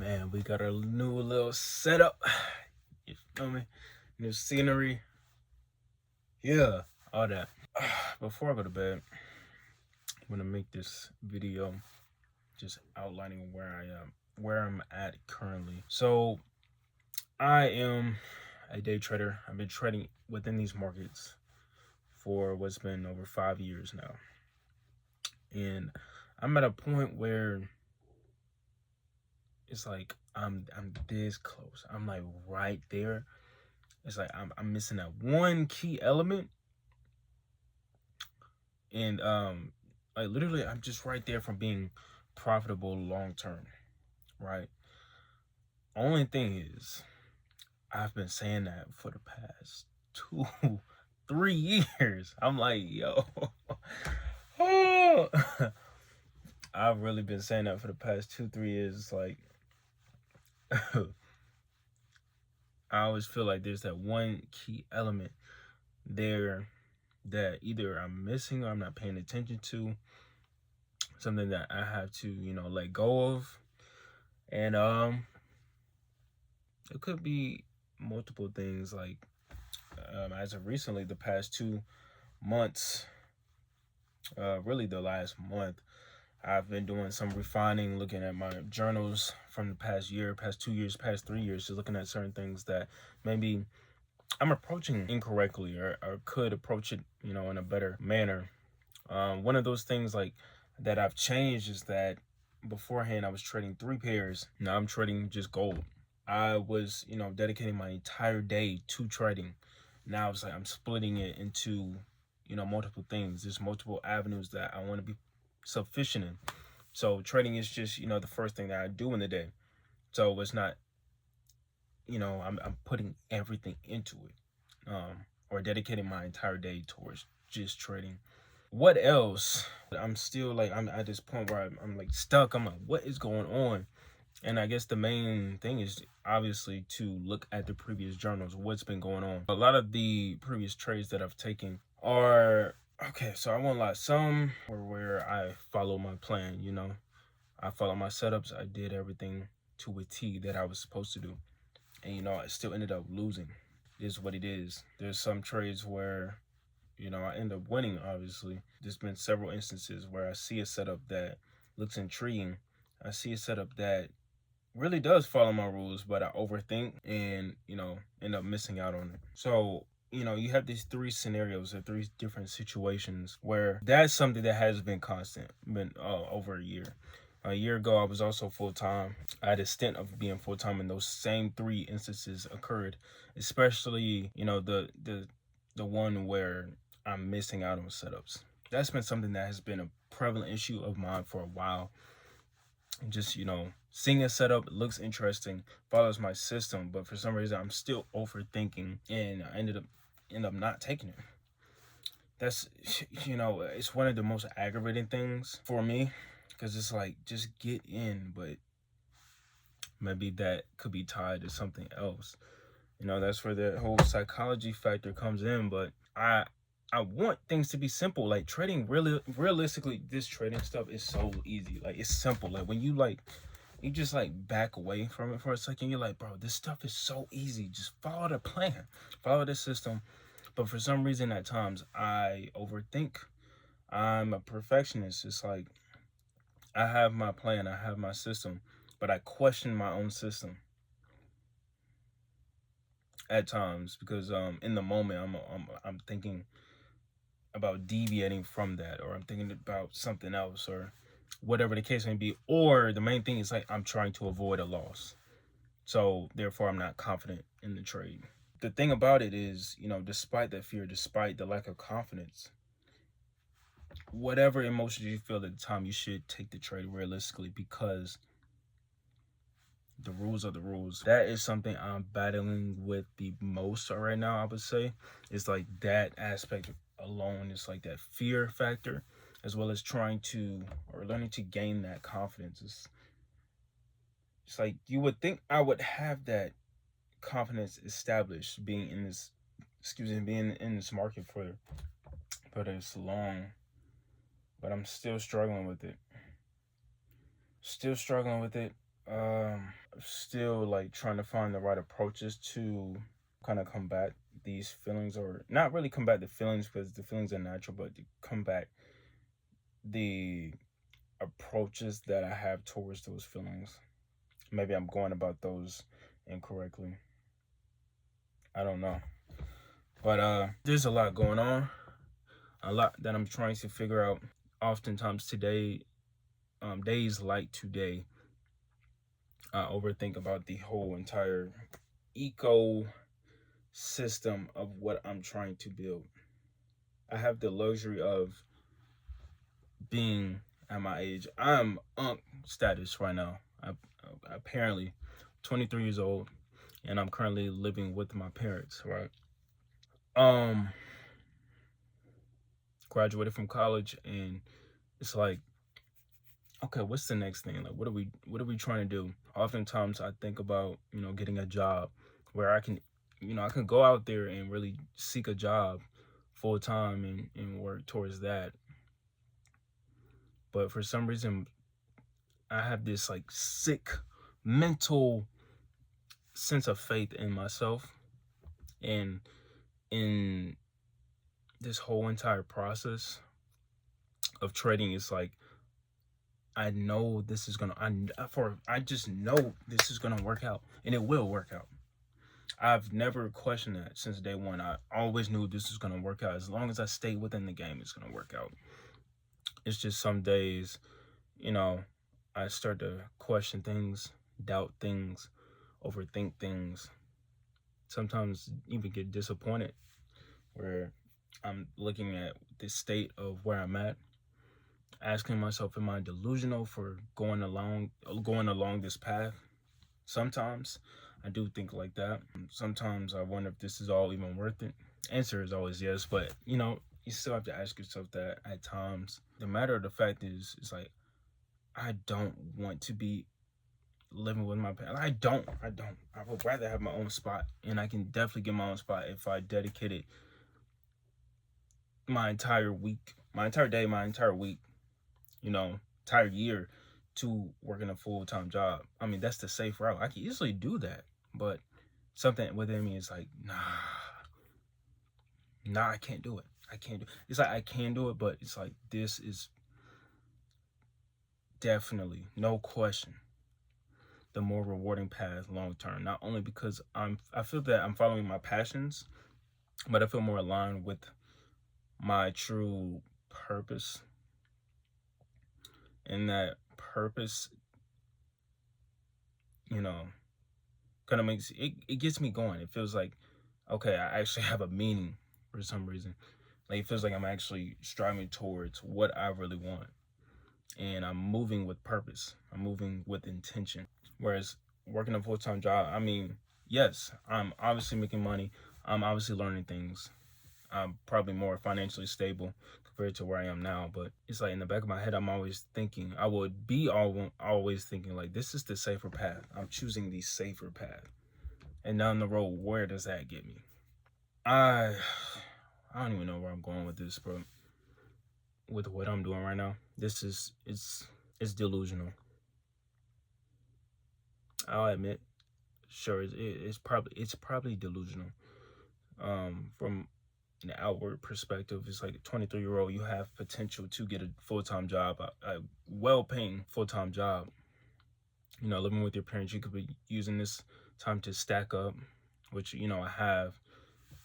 Man, we got a new little setup. You feel me? New scenery. Yeah, all that. Before I go to bed, I'm gonna make this video just outlining where I'm at currently. So I am a day trader. I've been trading within these markets for what's been over 5 years now. And I'm at a point where it's like I'm this close. I'm like right there. It's like I'm missing that one key element, and like literally I'm just right there from being profitable long term, right? Only thing is, I've been saying that for the past 2 3 years. I'm like, yo, oh. I've really been saying that for the past 2 3 years. It's like I always feel like there's that one key element there that either I'm missing or I'm not paying attention to, something that I have to, let go of. And it could be multiple things, like as of recently, the past 2 months, really the last month, I've been doing some refining, looking at my journals from the past year, past 2 years, past 3 years, just looking at certain things that maybe I'm approaching incorrectly, or could approach it, in a better manner. One of those things like that I've changed is that beforehand I was trading 3 pairs. Now I'm trading just gold. I was, dedicating my entire day to trading. Now it's like I'm splitting it into, multiple things. There's multiple avenues that I want to be sufficient in. So trading is just, the first thing that I do in the day. So it's not, I'm putting everything into it, or dedicating my entire day towards just trading. What else? I'm still like, I'm at this point where I'm like stuck. I'm like, what is going on? And I guess the main thing is obviously to look at the previous journals, what's been going on. A lot of the previous trades that I've taken are, okay, so I won't lie, some were where I follow my plan, I follow my setups. I did everything to a T that I was supposed to do. And, I still ended up losing. It is what it is. There's some trades where, I end up winning, obviously. There's been several instances where I see a setup that looks intriguing. I see a setup that really does follow my rules, but I overthink and, end up missing out on it. So, you have these three scenarios or three different situations where that's something that has been constant, been over a year. A year ago, I was also full-time. I had a stint of being full-time, and those same three instances occurred, especially, the one where I'm missing out on setups. That's been something that has been a prevalent issue of mine for a while. Just, seeing a setup looks interesting, follows my system, but for some reason I'm still overthinking, and I end up not taking it. That's, it's one of the most aggravating things for me, because it's like, just get in, but maybe that could be tied to something else. That's where the whole psychology factor comes in. But I want things to be simple. Like trading, really, realistically, this trading stuff is so easy. Like, it's simple. Like, when you just like back away from it for a second, you're like, bro, this stuff is so easy. Just follow the plan, follow the system. But for some reason, at times, I overthink. I'm a perfectionist. It's like, I have my plan, I have my system, but I question my own system at times, because in the moment I'm thinking about deviating from that, or I'm thinking about something else, or whatever the case may be. Or the main thing is like, I'm trying to avoid a loss, so therefore I'm not confident in the trade. The thing about it is, despite that fear, despite the lack of confidence, whatever emotions you feel at the time, you should take the trade realistically, because the rules are the rules. That is something I'm battling with the most right now, I would say. It's like that aspect alone. It's like that fear factor, as well as trying to, or learning to gain that confidence. It's like, you would think I would have that confidence established, being in this market for this long, but I'm still struggling with it. Still like trying to find the right approaches to kind of combat these feelings, or not really combat the feelings because the feelings are natural, but to combat the approaches that I have towards those feelings. Maybe I'm going about those incorrectly. I don't know. But there's a lot going on, a lot that I'm trying to figure out. Oftentimes today, days like today, I overthink about the whole entire ecosystem of what I'm trying to build. I have the luxury of being at my age. I'm status right now. I apparently 23 years old, and I'm currently living with my parents. Right. Um, Graduated from college, and it's like, okay, what's the next thing? Like, what are we trying to do? Oftentimes, I think about getting a job where I can go out there and really seek a job full time and work towards that. But for some reason, I have this like sick mental sense of faith in myself and in this whole entire process of trading. Is like, I know this is gonna. I just know this is gonna work out, and it will work out. I've never questioned that since day one. I always knew this is gonna work out. As long as I stay within the game, it's gonna work out. It's just some days, you know, I start to question things, doubt things, overthink things. Sometimes even get disappointed where I'm looking at the state of where I'm at, asking myself, am I delusional for going along this path? Sometimes I do think like that. Sometimes I wonder if this is all even worth it. Answer is always yes, but you still have to ask yourself that at times. The matter of the fact is, it's like, I don't want to be living with my parents. I would rather have my own spot, and I can definitely get my own spot if I dedicated my entire week, my entire day, my entire week, entire year to working a full-time job. I mean, that's the safe route. I can easily do that, but something within me is like, nah, I can't do it. I can't do it. It's like I can do it, but it's like this is definitely, no question, the more rewarding path long term. Not only because I feel that I'm following my passions, but I feel more aligned with my true purpose. And that purpose, kind of makes it gets me going. It feels like, okay, I actually have a meaning for some reason. Like, it feels like I'm actually striving towards what I really want. And I'm moving with purpose. I'm moving with intention. Whereas working a full-time job, I mean, yes, I'm obviously making money. I'm obviously learning things. I'm probably more financially stable compared to where I am now. But it's like in the back of my head, I'm always thinking, I would be always thinking like, this is the safer path. I'm choosing the safer path. And down the road, where does that get me? I don't even know where I'm going with this, bro. With what I'm doing right now, it's delusional. I'll admit, sure, it's probably delusional. From an outward perspective, it's like a 23-year-old. You have potential to get a full-time job, a well-paying full-time job. Living with your parents, you could be using this time to stack up, which I have.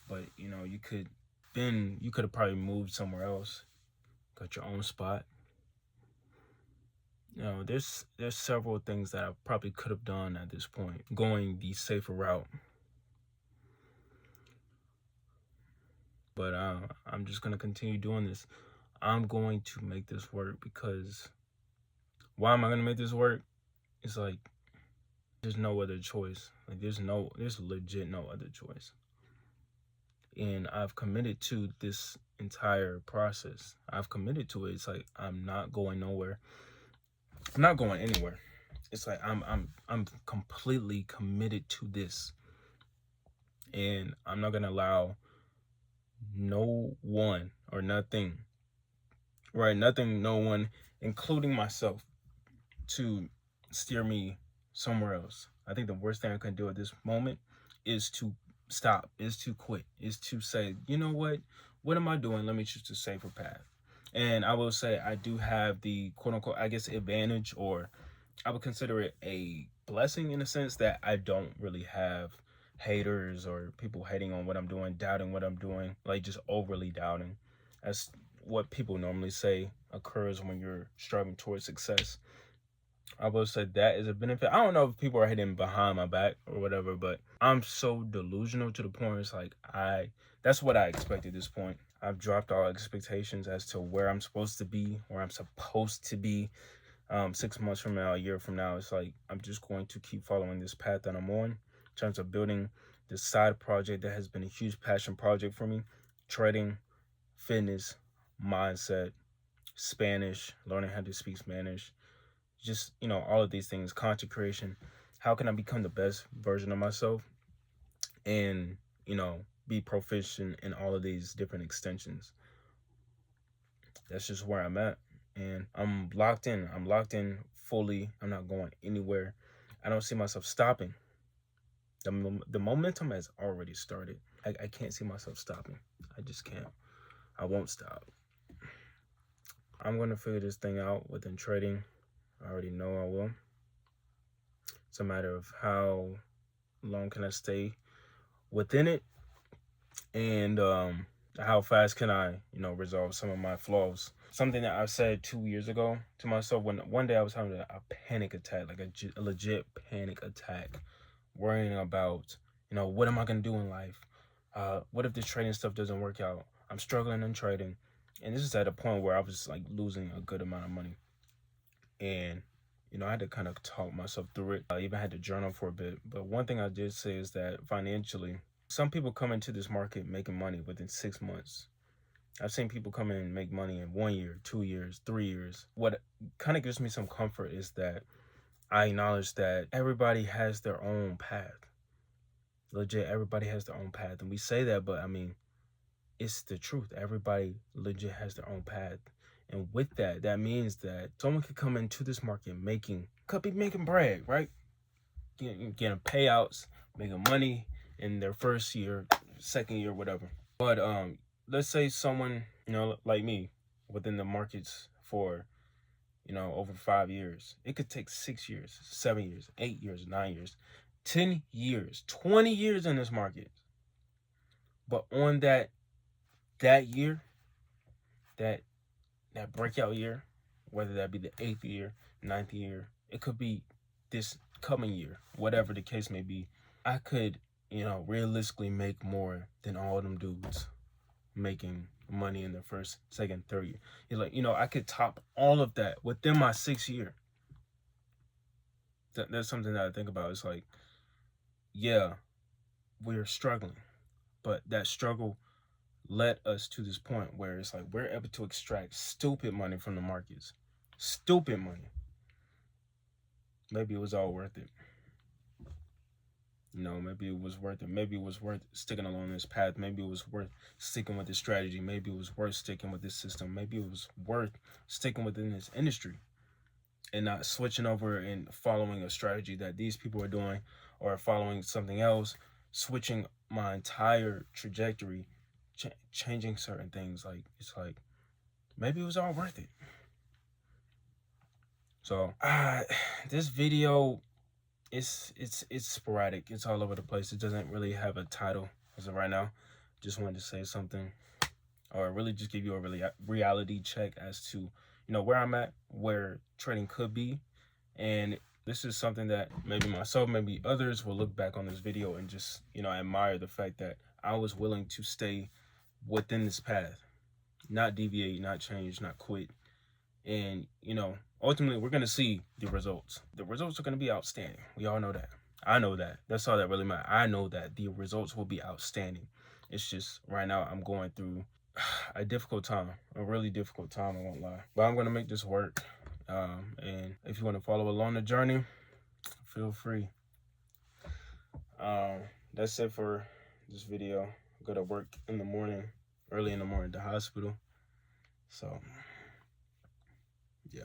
But you could have probably moved somewhere else, got your own spot. There's several things that I probably could have done at this point, going the safer route. But I'm just gonna continue doing this. I'm going to make this work because why am I gonna make this work? It's like there's no other choice. Like there's legit no other choice. And I've committed to this entire process. I've committed to it. It's like I'm not going nowhere. I'm not going anywhere. It's like I'm completely committed to this. And I'm not gonna allow no one or nothing, right? Nothing, no one, including myself, to steer me somewhere else. I think the worst thing I can do at this moment is to stop, is to quit, is to say, you know what am I doing? Let me choose a safer path. And I will say I do have the quote unquote, I guess, advantage, or I would consider it a blessing in a sense that I don't really have haters or people hating on what I'm doing, doubting what I'm doing, like just overly doubting. That's what people normally say occurs when you're striving towards success. I will say that is a benefit. I don't know if people are hitting behind my back or whatever, but I'm so delusional to the point it's like that's what I expect at this point. I've dropped all expectations as to where I'm supposed to be, where I'm supposed to be. 6 months from now, a year from now, it's like I'm just going to keep following this path that I'm on in terms of building this side project that has been a huge passion project for me. Trading, fitness, mindset, Spanish, learning how to speak Spanish, just, all of these things, content creation. How can I become the best version of myself and, be proficient in all of these different extensions? That's just where I'm at. And I'm locked in. I'm locked in fully. I'm not going anywhere. I don't see myself stopping. The momentum has already started. I can't see myself stopping. I just can't. I won't stop. I'm going to figure this thing out within trading. I already know I will. It's a matter of how long can I stay within it, and how fast can I, resolve some of my flaws. Something that I said 2 years ago to myself when one day I was having a panic attack, like a legit panic attack, worrying about, what am I going to do in life? What if this trading stuff doesn't work out? I'm struggling in trading. And this is at a point where I was like losing a good amount of money. And, I had to kind of talk myself through it. I even had to journal for a bit. But one thing I did say is that financially, some people come into this market making money within 6 months. I've seen people come in and make money in 1 year, 2 years, 3 years. What kind of gives me some comfort is that I acknowledge that everybody has their own path. Legit, everybody has their own path. And we say that, but I mean, it's the truth. Everybody legit has their own path. And with that, that means that someone could come into this market could be making bread, right? Getting payouts, making money in their first year, second year, whatever. But let's say someone, like me, within the markets for, over 5 years. It could take 6 years, 7 years, 8 years, 9 years, 10 years, 20 years in this market. But on that year, that breakout year, whether that be the 8th year, 9th year, it could be this coming year, whatever the case may be, I could, realistically make more than all of them dudes making money in the first, second, third year. You're like, I could top all of that within my 6th year. That's something that I think about. It's like, yeah, we're struggling, but that struggle led us to this point where it's like we're able to extract stupid money from the markets. Stupid money. Maybe it was all worth it. Maybe it was worth it. Maybe it was worth sticking along this path. Maybe it was worth sticking with this strategy. Maybe it was worth sticking with this system. Maybe it was worth sticking within this industry and not switching over and following a strategy that these people are doing or following something else, switching my entire trajectory, changing certain things. Like, it's like, maybe it was all worth it. So, this video, it's sporadic. It's all over the place. It doesn't really have a title as of right now. Just wanted to say something, or really just give you a reality check as to, where I'm at, where trading could be. And this is something that maybe myself, maybe others will look back on this video and just, admire the fact that I was willing to stay within this path, not deviate, not change, not quit. And, ultimately we're going to see the results. The results are going to be outstanding. We all know that. I know that. That's all that really matters. I know that the results will be outstanding. It's just right now I'm going through a difficult time, a really difficult time, I won't lie. But I'm going to make this work. And if you want to follow along the journey, feel free. That's it for this video. I go to work in the morning, early in the morning at the hospital. So, yeah.